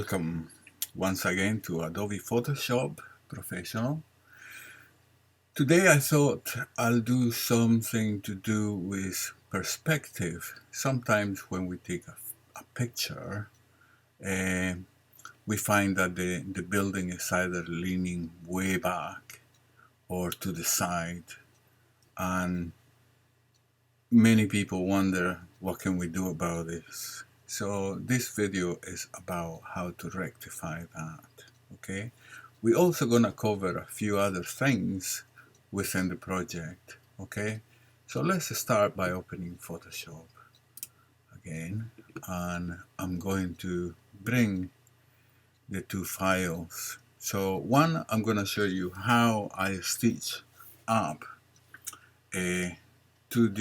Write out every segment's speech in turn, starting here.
Welcome once again to Adobe Photoshop Professional. Today I thought I'll do something to do with perspective. Sometimes when we take a picture, uh, we find that the building is either leaning way back or to the side, and many people wonder what can we do about this. So this video is about how to rectify that, okay? We're also gonna cover a few other things within the project, okay? So let's start by opening Photoshop again, and I'm going to bring the two files. So one, I'm gonna show you how I stitch up a two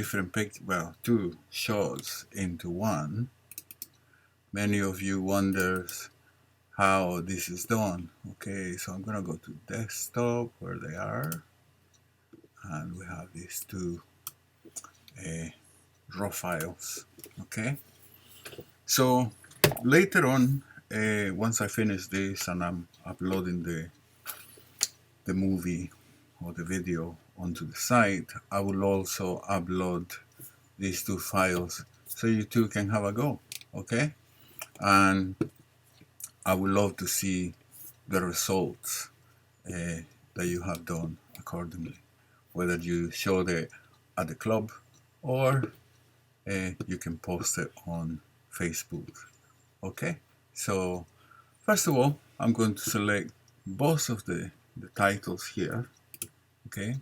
shots into one. Many of you wonders how this is done. Okay, so I'm gonna go to desktop where they are, and we have these two raw files. Okay, so later on, once I finish this and I'm uploading the movie or the video onto the site, I will also upload these two files so you two can have a go. Okay, and I would love to see the results that you have done accordingly, whether you show it at the club or you can post it on Facebook. Okay, so first of all, I'm going to select both of the titles here. Okay,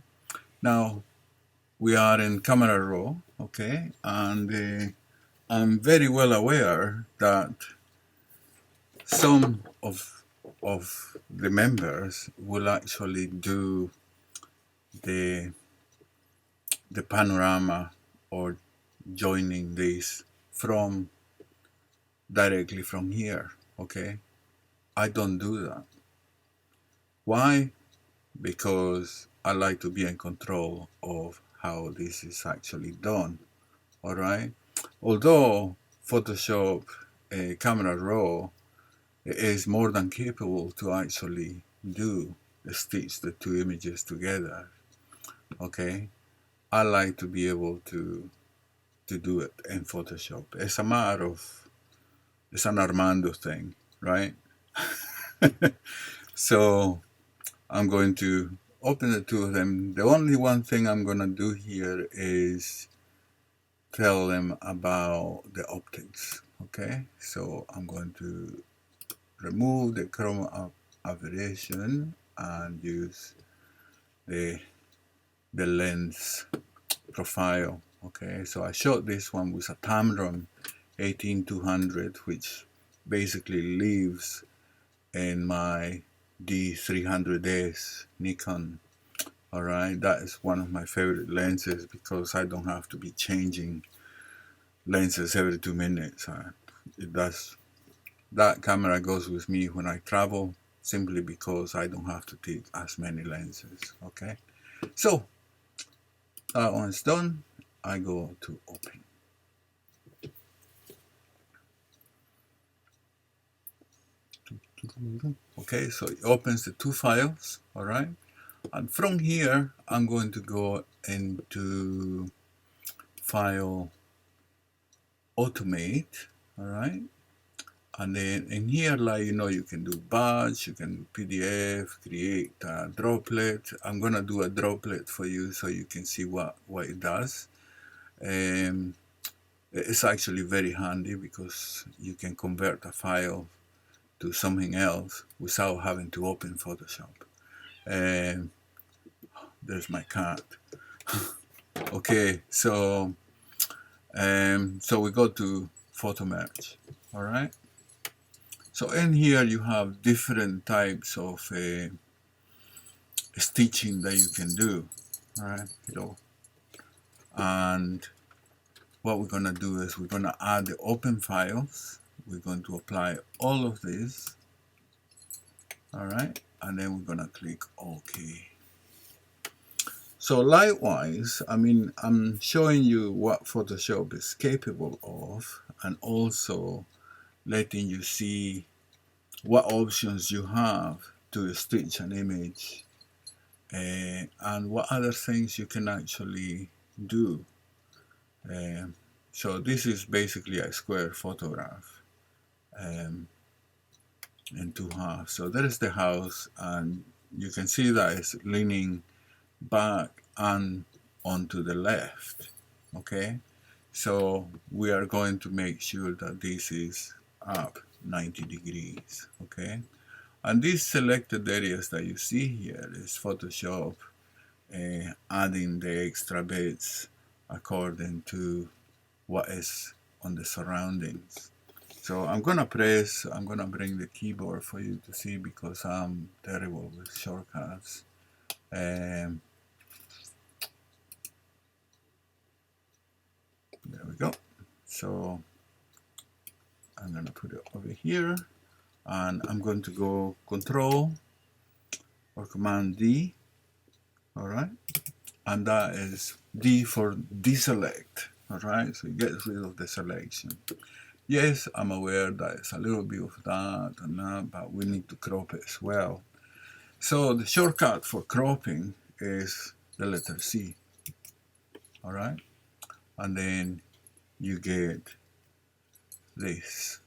now we are in camera raw. Okay, and I'm very well aware that some of the members will actually do the panorama or joining this from directly from here. Okay, I don't do that. Why? Because I like to be in control of how this is actually done. All right, although Photoshop Camera Raw is more than capable to actually stitch the two images together. Okay, I like to be able to do it in Photoshop. It's a matter of, it's an Armando thing, right? So I'm going to open the two of them. The only one thing I'm going to do here is tell them about the optics. Okay, so I'm going to remove the chroma aberration and use the lens profile. Okay, so I shot this one with a Tamron 18200, which basically lives in my D300S Nikon. All right, that is one of my favorite lenses because I don't have to be changing lenses every 2 minutes. It does. That camera goes with me when I travel, simply because I don't have to take as many lenses. Okay, so that one's done. I go to open. Okay, so it opens the two files. All right, and from here I'm going to go into file automate. All right, and then in here, like, you can do batch, you can do PDF, create a droplet. I'm gonna do a droplet for you so you can see what it does. It's actually very handy because you can convert a file to something else without having to open Photoshop. There's my cat. Okay, so we go to photo merge. All right, so in here you have different types of stitching that you can do. All right, and what we're gonna do is we're gonna add the open files. We're going to apply all of this. All right, and then we're gonna click OK. So likewise, I mean, I'm showing you what Photoshop is capable of, and also letting you see what options you have to stitch an image, and what other things you can actually do. So this is basically a square photograph um, in two halves. So there is the house, and you can see that it's leaning back and onto the left. Okay, so we are going to make sure that this is up 90 degrees. Okay, and these selected areas that you see here is Photoshop adding the extra bits according to what is on the surroundings. So I'm gonna bring the keyboard for you to see, because I'm terrible with shortcuts. There we go. So I'm gonna put it over here, and I'm going to go Control or Command D. All right, and that is D for deselect. All right, so it gets rid of the selection. Yes, I'm aware that it's a little bit of that and that, but we need to crop it as well. So the shortcut for cropping is the letter C. All right, and then you get this.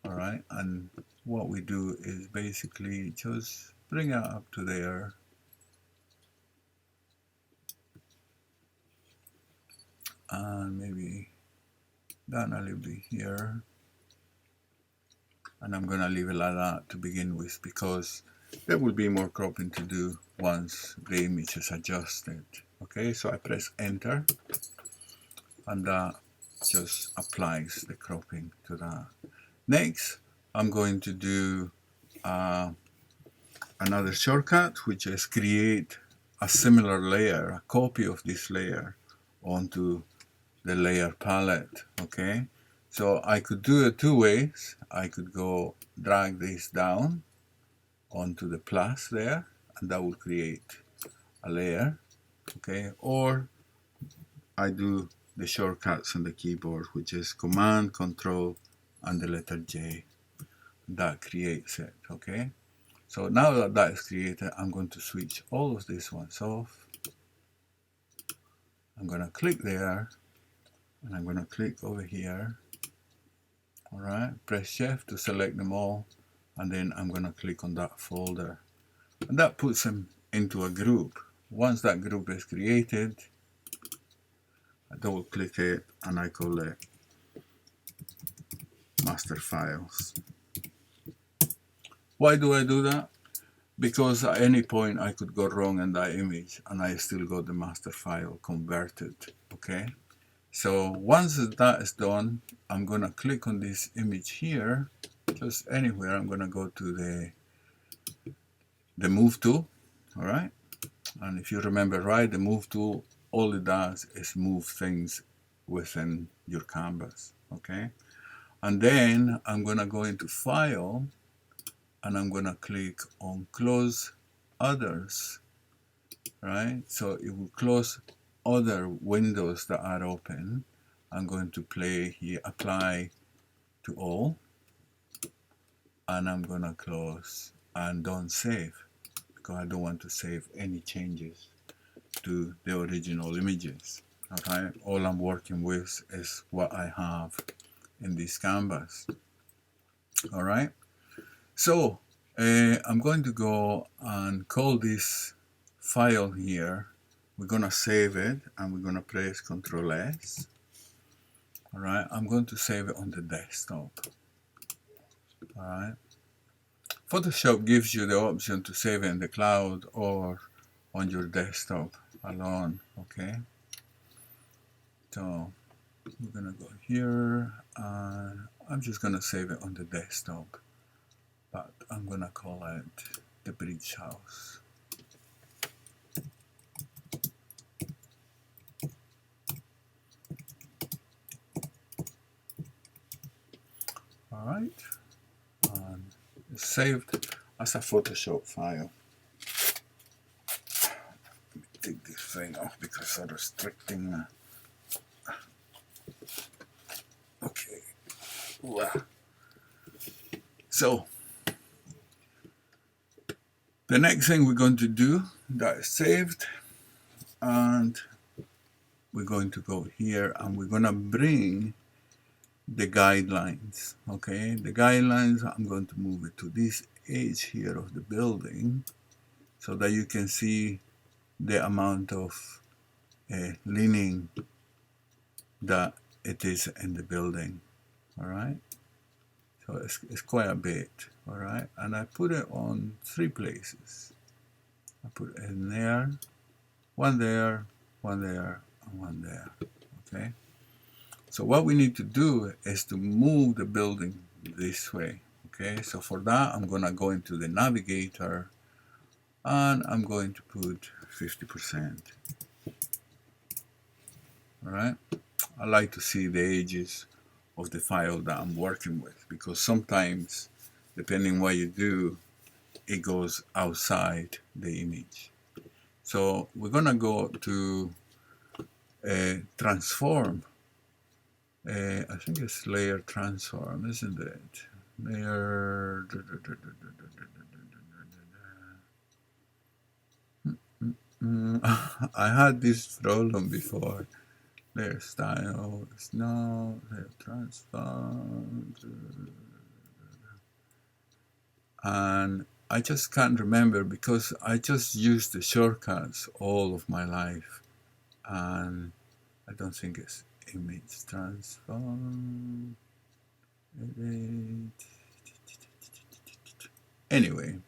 All right, and what we do is basically just bring it up to there, and maybe down a little bit here, and I'm gonna leave it like that to begin with, because there will be more cropping to do once the image is adjusted. Okay, so I press enter, and that just applies the cropping to that. Next, I'm going to do another shortcut, which is create a similar layer, a copy of this layer onto the layer palette. Okay, so I could do it two ways. I could go drag this down onto the plus there, and that will create a layer. Okay, or I do the shortcuts on the keyboard, which is Command, Control, and the letter J. That creates it. Okay, so now that that is created, I'm going to switch all of these ones off. I'm going to click there, and I'm going to click over here. All right, press Shift to select them all, and then I'm going to click on that folder, and that puts them into a group. Once that group is created, I double click it, and I call it Master Files. Why do I do that? Because at any point I could go wrong in that image, and I still got the master file converted. Okay, so once that is done, I'm gonna click on this image here, just anywhere. I'm gonna go to the move tool. All right, and if you remember right, the move tool, all it does is move things within your canvas. Okay, and then I'm gonna go into File, and I'm gonna click on Close Others. Right, so it will close other windows that are open. I'm going to play here, apply to all, and I'm gonna close and don't save, because I don't want to save any changes to the original images. Okay, all I'm working with is what I have in this canvas. All right, so I'm going to go and call this file here. We're gonna save it, and we're gonna press Ctrl S. All right, I'm going to save it on the desktop. All right, Photoshop gives you the option to save it in the cloud or on your desktop alone. Okay, so we're gonna go here, and I'm just gonna save it on the desktop, but I'm gonna call it the Bridge House. All right, and it's saved as a Photoshop file. Take this thing off because it's restricting. Okay. So The next thing we're going to do, that is saved, and we're going to go here and we're going to bring the guidelines. Okay, the guidelines, I'm going to move it to this edge here of the building so that you can see the amount of leaning that it is in the building. All right, so it's quite a bit. All right, and I put it on 3 places. I put it in there, one there, one there, and one there. Okay, so what we need to do is to move the building this way. Okay, so for that I'm gonna go into the navigator and I'm going to put 50%. All right, I like to see the edges of the file that I'm working with, because sometimes, depending what you do, it goes outside the image. So we're gonna go to transform. I think it's layer transform, isn't it? Layer. I had this problem before. Layer style, no, layer transform. And I just can't remember because I just used the shortcuts all of my life, and I don't think it's image transform. Anyway,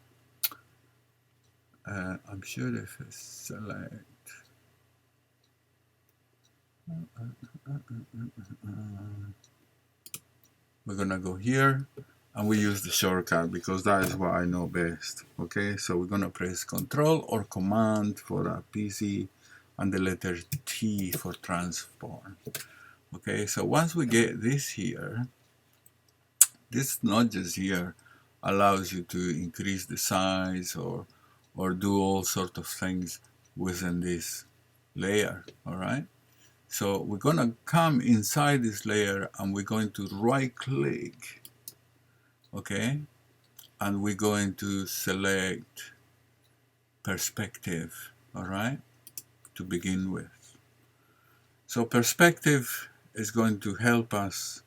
I'm sure if I select we're gonna go here and we use the shortcut because that is what I know best. Okay, so we're gonna press Control or Command for a PC and the letter T for transform. Okay, so once we get this here, this notches here allows you to increase the size or do all sorts of things within this layer. All right, so we're gonna come inside this layer and we're going to right click. Okay, and we're going to select perspective. All right, to begin with. So perspective is going to help us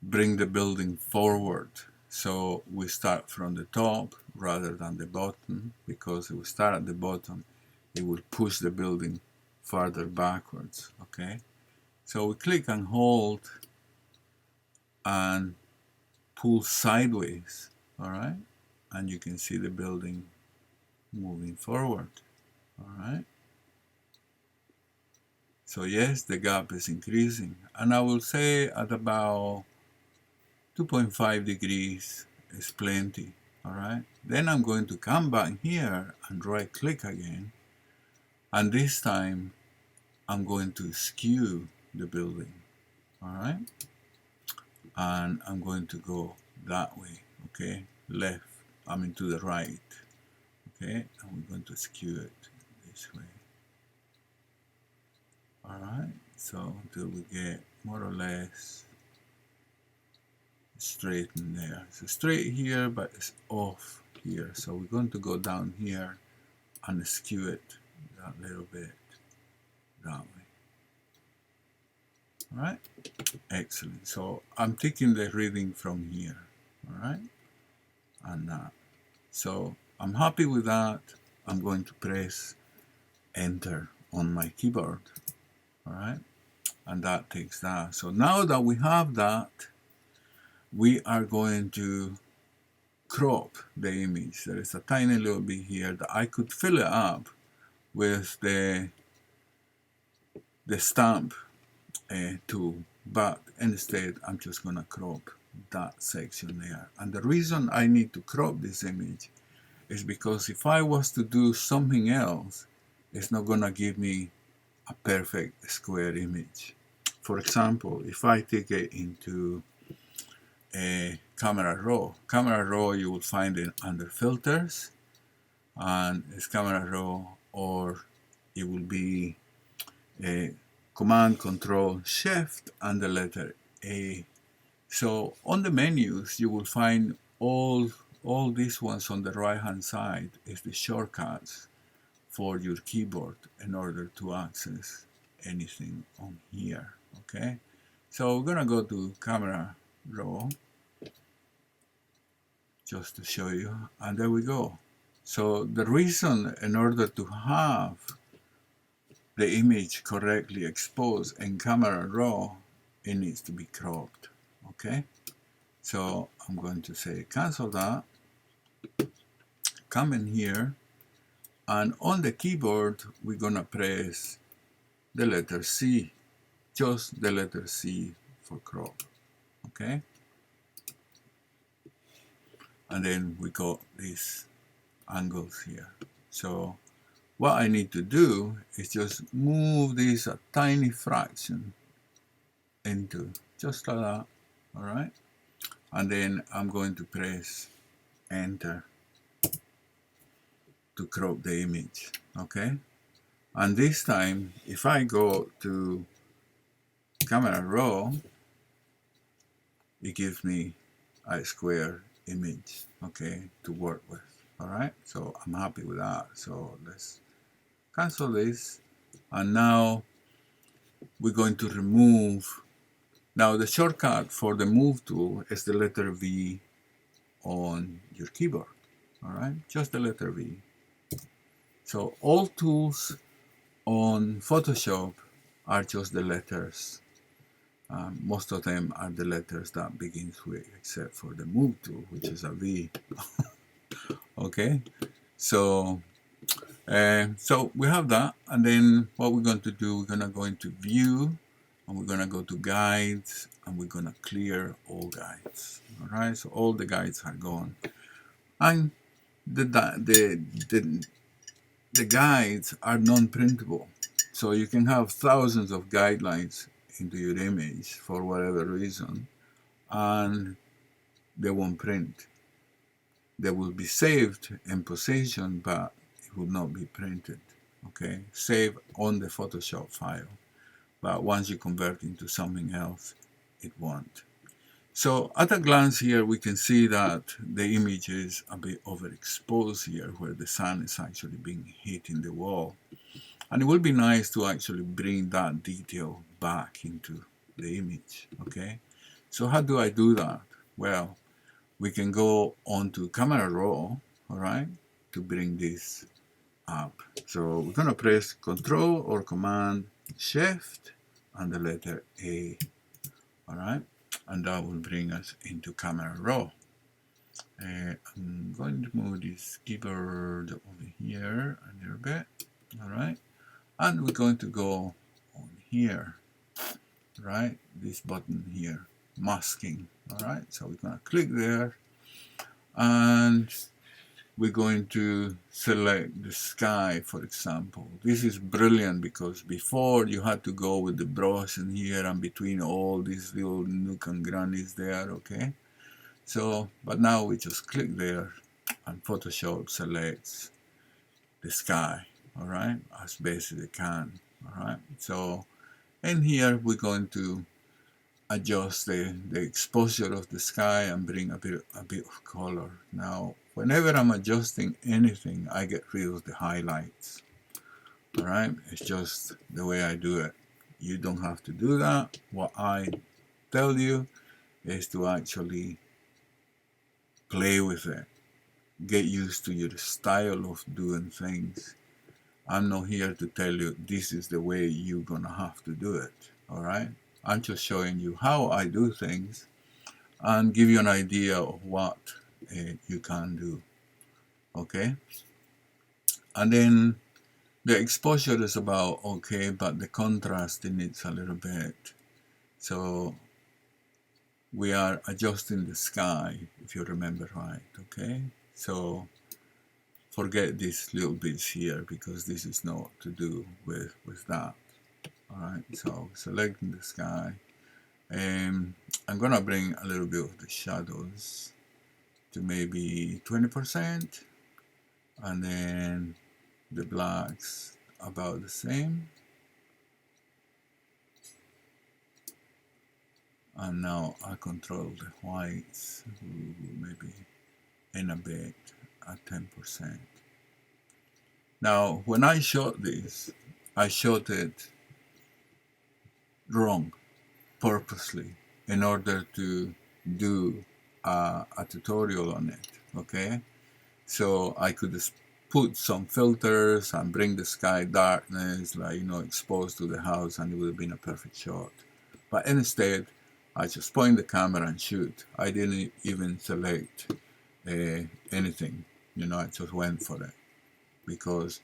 bring the building forward. So we start from the top rather than the bottom, because if we start at the bottom, it will push the building farther backwards. Okay, so we click and hold and pull sideways. All right, and you can see the building moving forward. All right, so yes, the gap is increasing, and I will say at about 2.5 degrees is plenty. All right, then I'm going to come back here and right click again, and this time I'm going to skew the building. All right, and I'm going to go that way. Okay, left, I mean to the right. Okay, and we're going to skew it this way. All right, so until we get more or less straight in there. So straight here, but it's off here. So we're going to go down here and skew it that little bit that way. All right, excellent. So I'm taking the reading from here. All right, and so I'm happy with that. I'm going to press enter on my keyboard. All right, and that takes that. So now that we have that, we are going to crop the image. There is a tiny little bit here that I could fill it up with the stamp tool, but instead I'm just gonna crop that section there. And the reason I need to crop this image is because if I was to do something else, it's not gonna give me a perfect square image. For example, if I take it into a camera raw, you will find it under filters, and it's camera raw, or it will be a Command Control Shift and the letter A. So on the menus you will find all all these ones on the right hand side is the shortcuts for your keyboard in order to access anything on here. Okay, so we're gonna go to camera raw just to show you, and there we go. So the reason, in order to have the image correctly exposed in camera raw, it needs to be cropped. Okay, so I'm going to say cancel that, come in here, and on the keyboard we're gonna press the letter C, just the letter C for crop. Okay, and then we got these angles here. So what I need to do is just move this a tiny fraction into, just like that. All right, and then I'm going to press enter to crop the image. Okay, and this time if I go to camera raw, it gives me a square image, okay, to work with. All right, so I'm happy with that. So let's cancel this, and now we're going to remove. Now the shortcut for the move tool is the letter V on your keyboard. All right, just the letter V. So all tools on Photoshop are just the letters. Most of them are the letters that begins with, except for the move tool, which is a V. Okay, so so we have that, and then what we're going to do, we're going to go into view, and we're going to go to guides, and we're going to clear all guides. All right, so all the guides are gone, and the guides are non-printable, so you can have thousands of guidelines into your image for whatever reason, and they won't print. They will be saved in position, but it will not be printed. Okay, save on the Photoshop file, but once you convert into something else, it won't. So at a glance here, we can see that the image is a bit overexposed here, where the sun is actually being hit in the wall. And it would be nice to actually bring that detail back into the image. Okay, so how do I do that? Well, we can go onto camera raw, all right, to bring this up. So we're gonna press Control or Command Shift and the letter A, all right, and that will bring us into camera raw. I'm going to move this keyboard over here a little bit, all right, and we're going to go on here, right, this button here, masking, all right, so we're gonna click there, and we're going to select the sky, for example. This is brilliant because before you had to go with the brush in here and between all these little nook and crannies there, okay? So, but now we just click there and Photoshop selects the sky, all right, as best as it can, all right? So in here, we're going to adjust the exposure of the sky and bring a bit of color. Now, whenever I'm adjusting anything, I get rid of the highlights. All right, it's just the way I do it. You don't have to do that. What I tell you is to actually play with it. Get used to your style of doing things. I'm not here to tell you this is the way you're gonna have to do it. All right, I'm just showing you how I do things and give you an idea of what you can do. Okay, and then the exposure is about okay, but the contrast needs a little bit. So we are adjusting the sky, if you remember right. Okay, so forget these little bits here because this is not to do with that. All right, so selecting the sky. I'm gonna bring a little bit of the shadows to maybe 20%, and then the blacks about the same. And now I control the whites, maybe in a bit at 10%. Now, when I shot this, I shot it wrong, purposely, in order to do a tutorial on it, okay? So I could put some filters and bring the sky darkness, like, exposed to the house, and it would have been a perfect shot. But instead, I just point the camera and shoot. I didn't even select anything, I just went for it. Because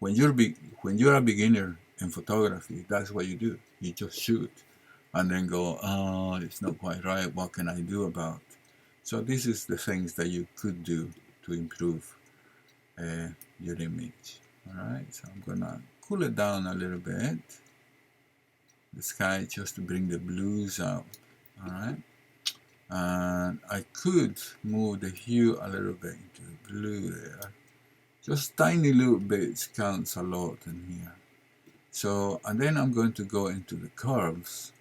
when you're a beginner in photography, that's what you do. You just shoot and then go, oh, it's not quite right. What can I do about it? So this is the things that you could do to improve your image. All right, so I'm gonna cool it down a little bit. The sky, just to bring the blues out. All right, and I could move the hue a little bit into blue there. Just tiny little bits counts a lot in here. So, and then I'm going to go into the curves.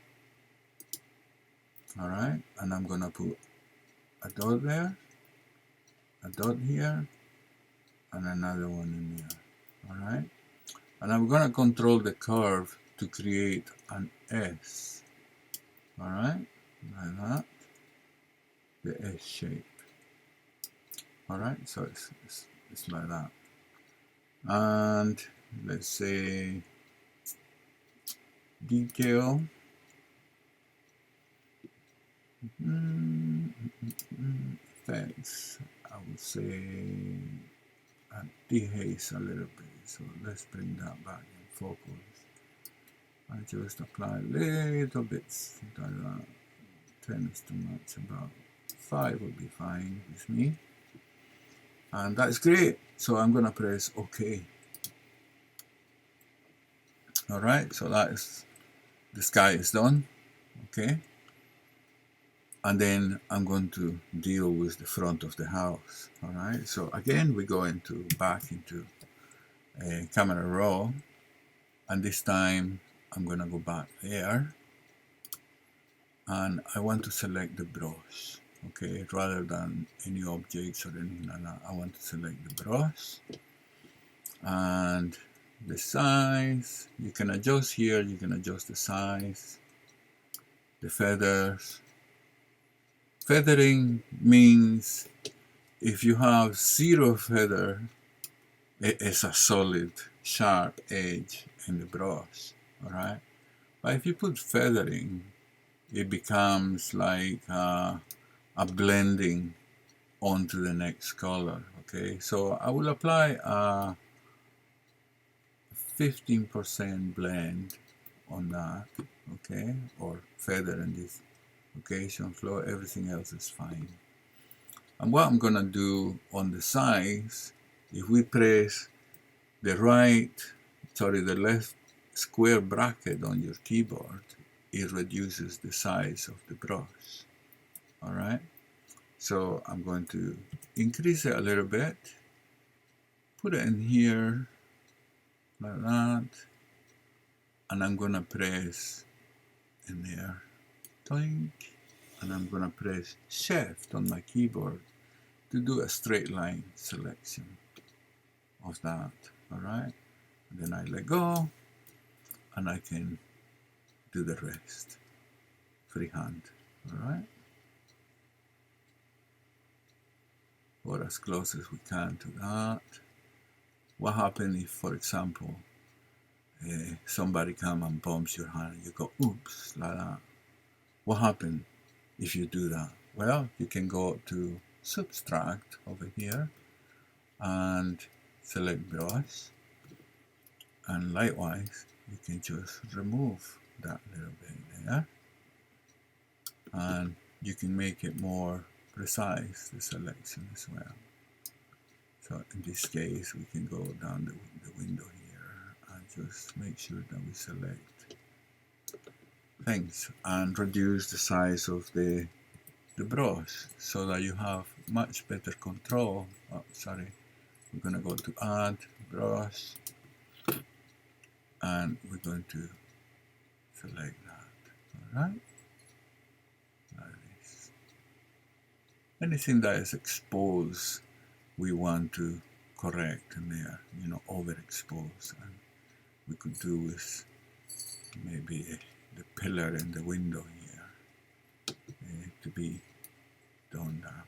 All right, and I'm gonna put a dot there, a dot here, and another one in here. All right, and I'm gonna control the curve to create an S. All right, like that, the S shape. All right, so it's like that. And let's say detail. Effects, I would say dehaze a little bit. So let's bring that back in focus. I just apply little bits like that. 10 is too much, about 5 would be fine with me. And that's great. So I'm gonna press OK. All right, so that is, the sky is done. Okay. And then I'm going to deal with the front of the house. All right, so again we go back into camera raw, and this time I'm gonna go back there, and I want to select the brush. Okay, rather than any objects or anything like that, I want to select the brush and the size. You can adjust here. You can adjust the size, the feathers. Feathering means if you have 0 feather, it's a solid, sharp edge in the brush, all right? But if you put feathering, it becomes like a blending onto the next color, okay? So I will apply a 15% blend on that, okay? Or feather in this occasion, flow, everything else is fine. And what I'm gonna do on the sides, if we press the left square bracket on your keyboard, it reduces the size of the brush. All right, so I'm going to increase it a little bit, put it in here like that, and I'm gonna press in there, doink, and I'm gonna press Shift on my keyboard to do a straight line selection of that. All right, and then I let go, and I can do the rest freehand. All right, or as close as we can to that. What happens if, for example, somebody come and bumps your hand and you go oops like that? What happens if you do that? Well, you can go to subtract over here and select brush, and likewise you can just remove that little bit there, and you can make it more precise, the selection as well. So in this case we can go down the window here and just make sure that we select things and reduce the size of the brush so that you have much better control. Oh, sorry, we're going to go to add brush, and we're going to select that. All right, like this. anything that is exposed, we want to correct, and they are, overexposed. And we could do with maybe the pillar in the window here to be done there.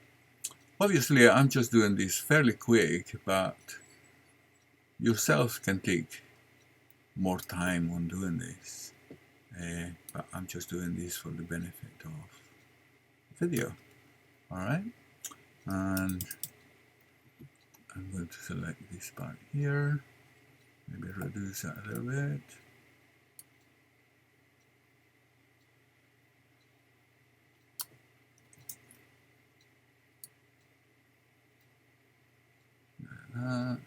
Obviously, I'm just doing this fairly quick, but yourself can take more time on doing this. But I'm just doing this for the benefit of video. Alright, and I'm going to select this part here, maybe reduce that a little bit. That.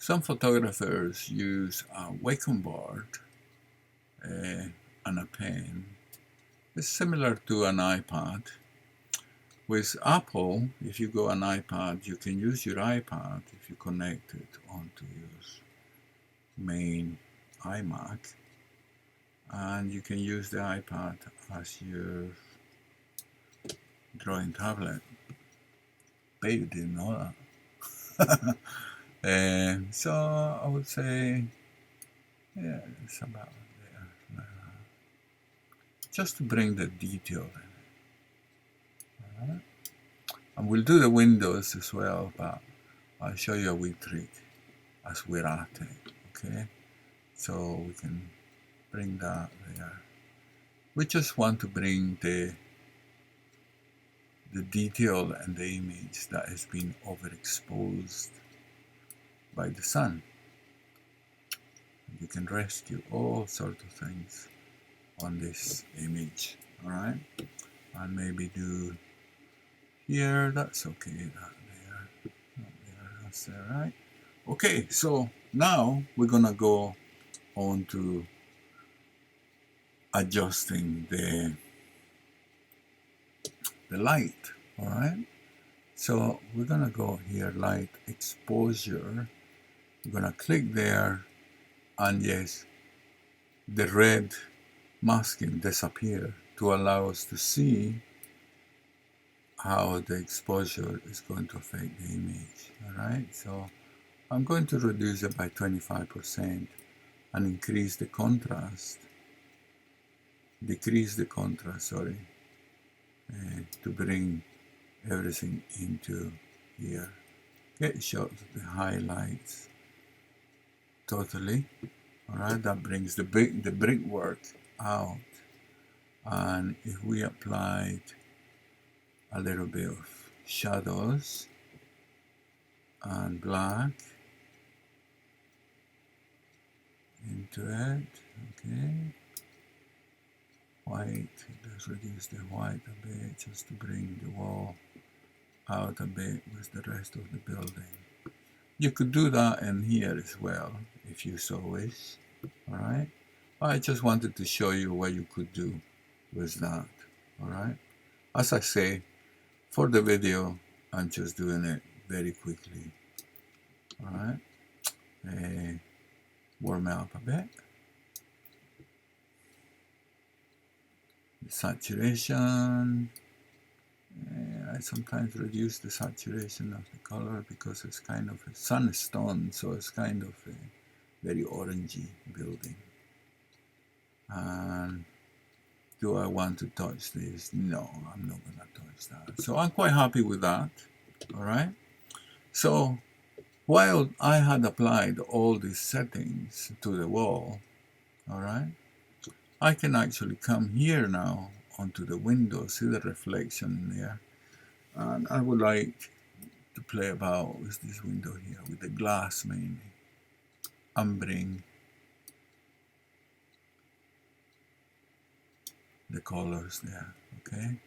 Some photographers use a Wacom board and a pen. It's similar to an iPad. With Apple, if you go an iPad, you can use your iPad if you connect it onto your main iMac, and you can use the iPad as your drawing tablet. Bet you didn't know that. And so I would say, yeah, it's about there. Just to bring the detail in. Right. And we'll do the windows as well, but I'll show you a wee trick as we're at it, okay? So we can bring that there. We just want to bring the detail and the image that has been overexposed by the sun. You can rescue all sorts of things on this image, all right? And maybe do here, that's okay, that there, that's there, right? Okay, so now we're gonna go on to adjusting the light, all right? So we're gonna go here, light exposure. We're gonna click there, and yes, the red masking disappear to allow us to see how the exposure is going to affect the image. All right, so I'm going to reduce it by 25% and increase the contrast, decrease the contrast, sorry, to bring everything into here. Get shots of the highlights totally. All right, that brings the brickwork out. And if we applied a little bit of shadows and black into it, okay, white, let's reduce the white a bit just to bring the wall out a bit with the rest of the building. You could do that in here as well if you so wish. Alright, I just wanted to show you what you could do with that. Alright, as I say, for the video I'm just doing it very quickly. Alright, warm it up a bit. The saturation, I sometimes reduce the saturation of the color because it's kind of a sunstone, so it's kind of a very orangey building. And do I want to touch this? No, I'm not going to touch that. So I'm quite happy with that. All right. So while I had applied all these settings to the wall, all right, I can actually come here now onto the window, see the reflection there. And I would like to play about with this window here, with the glass mainly, and bring the colors there, okay?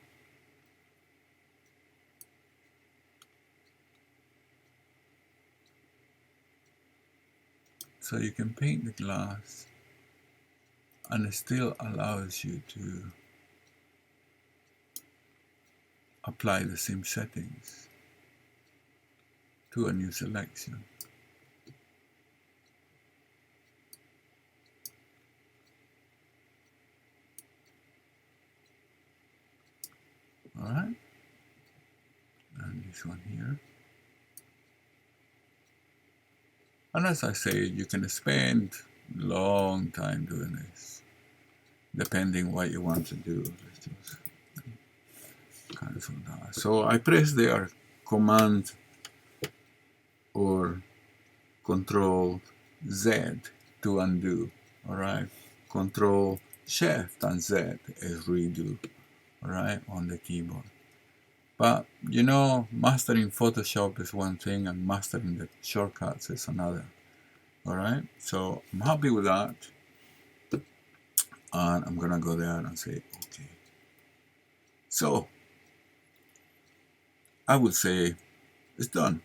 So you can paint the glass and it still allows you to apply the same settings to a new selection. right? And this one here. And as I say, you can spend a long time doing this, depending what you want to do. Let's just cancel that. So I press there Command or Control Z to undo. All right. Control Shift and Z is redo. All right, on the keyboard. But you know, mastering Photoshop is one thing and mastering the shortcuts is another. All right. So I'm happy with that. And I'm gonna go there and say okay. So I would say it's done.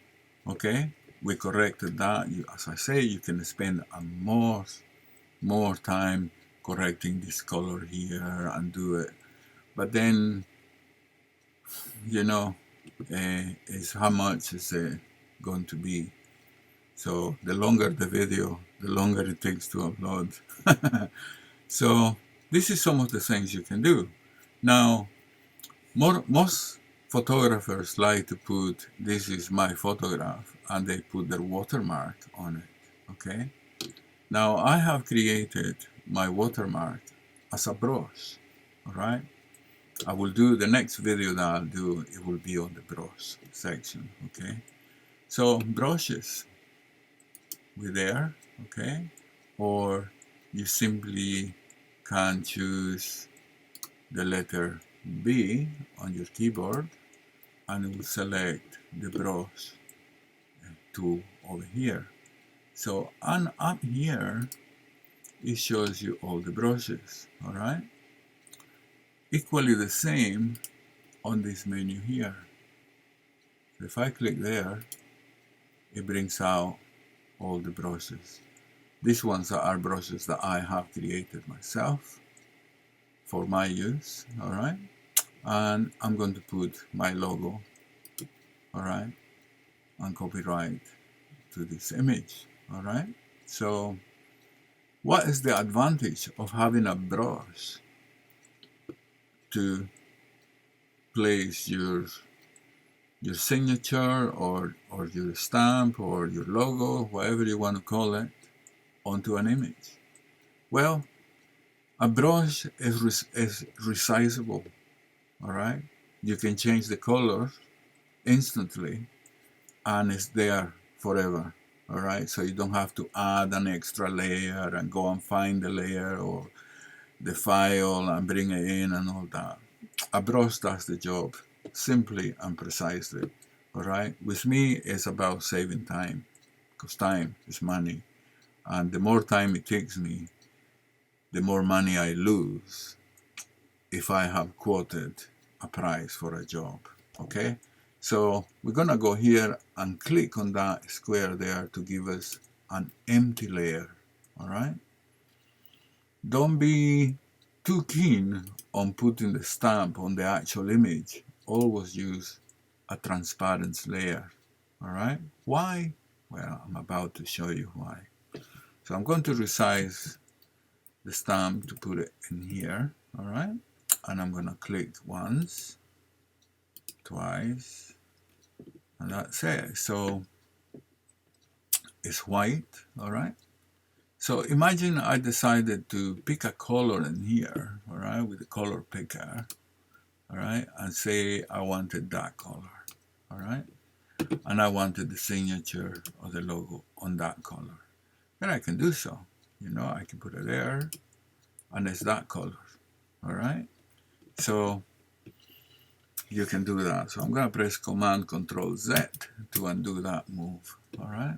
Okay, we corrected that. As I say, you can spend more time correcting this color here and do it. But then, you know, is how much is it going to be? So the longer the video, the longer it takes to upload. So this is some of the things you can do. Now, most photographers like to put, this is my photograph, and they put their watermark on it, okay? Now, I have created my watermark as a brush, all right? I will do, the next video that I'll do, it will be on the brush section, okay? So, brushes, we're there, okay? Or you simply can choose the letter B on your keyboard and it will select the brush tool over here. So, and up here, it shows you all the brushes, all right? Equally the same on this menu here. So if I click there, it brings out all the brushes. These ones are brushes that I have created myself for my use, all right? And I'm going to put my logo, all right, and copyright to this image, all right? So what is the advantage of having a brush to place your signature or your stamp or your logo, whatever you want to call it, onto an image? Well, a brush is resizable, all right? You can change the color instantly and it's there forever, all right? So you don't have to add an extra layer and go and find the layer or the file and bring it in and all that. A brush does the job simply and precisely, all right? With me, it's about saving time, because time is money. And the more time it takes me, the more money I lose if I have quoted a price for a job, okay? So we're gonna go here and click on that square there to give us an empty layer, all right? Don't be too keen on putting the stamp on the actual image. Always use a transparent layer, all right? Why? Well, I'm about to show you why. So I'm going to resize the stamp to put it in here, all right? And I'm gonna click once, twice, and that's it. So it's white, all right? So imagine I decided to pick a color in here, all right, with the color picker, all right, and say I wanted that color, all right, and I wanted the signature or the logo on that color. Then I can do so, you know, I can put it there, and it's that color, all right? So you can do that. So I'm going to press Command Control Z to undo that move, all right?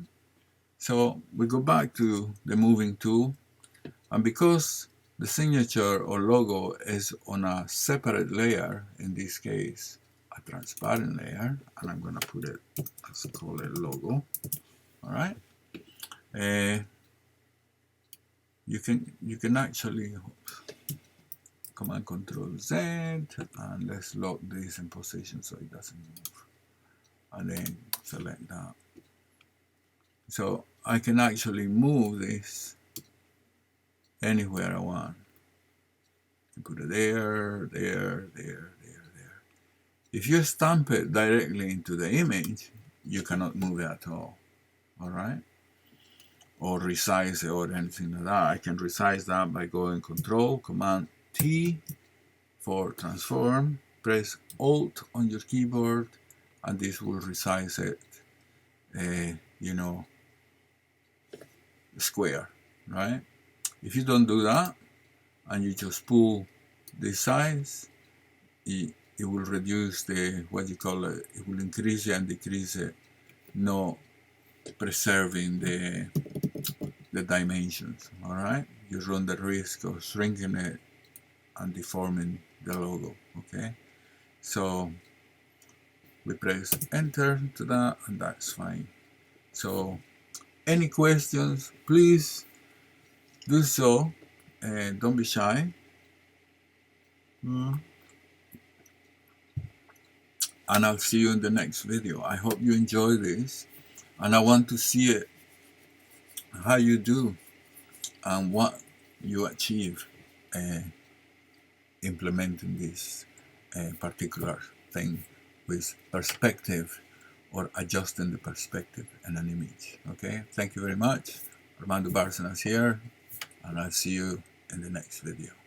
So we go back to the moving tool, and because the signature or logo is on a separate layer, in this case a transparent layer, and I'm going to put it, let's call it logo, all right? You can actually Command Control Z, and let's lock this in position so it doesn't move, and then select that. So I can actually move this anywhere I want. Put it there, there, there, there, there. If you stamp it directly into the image, you cannot move it at all right? Or resize it or anything like that. I can resize that by going Control, Command T for transform, press Alt on your keyboard, and this will resize it, you know, square, right? If you don't do that, and you just pull this size, it will reduce the, what you call it will increase it and decrease it, not preserving the dimensions, all right? You run the risk of shrinking it and deforming the logo, okay? So we press enter to that, and that's fine. So any questions, please do so, and don't be shy. And I'll see you in the next video. I hope you enjoy this, and I want to see it, how you do and what you achieve implementing this particular thing with perspective, or adjusting the perspective in an image. Okay, thank you very much. Armando Bárcenas here, and I'll see you in the next video.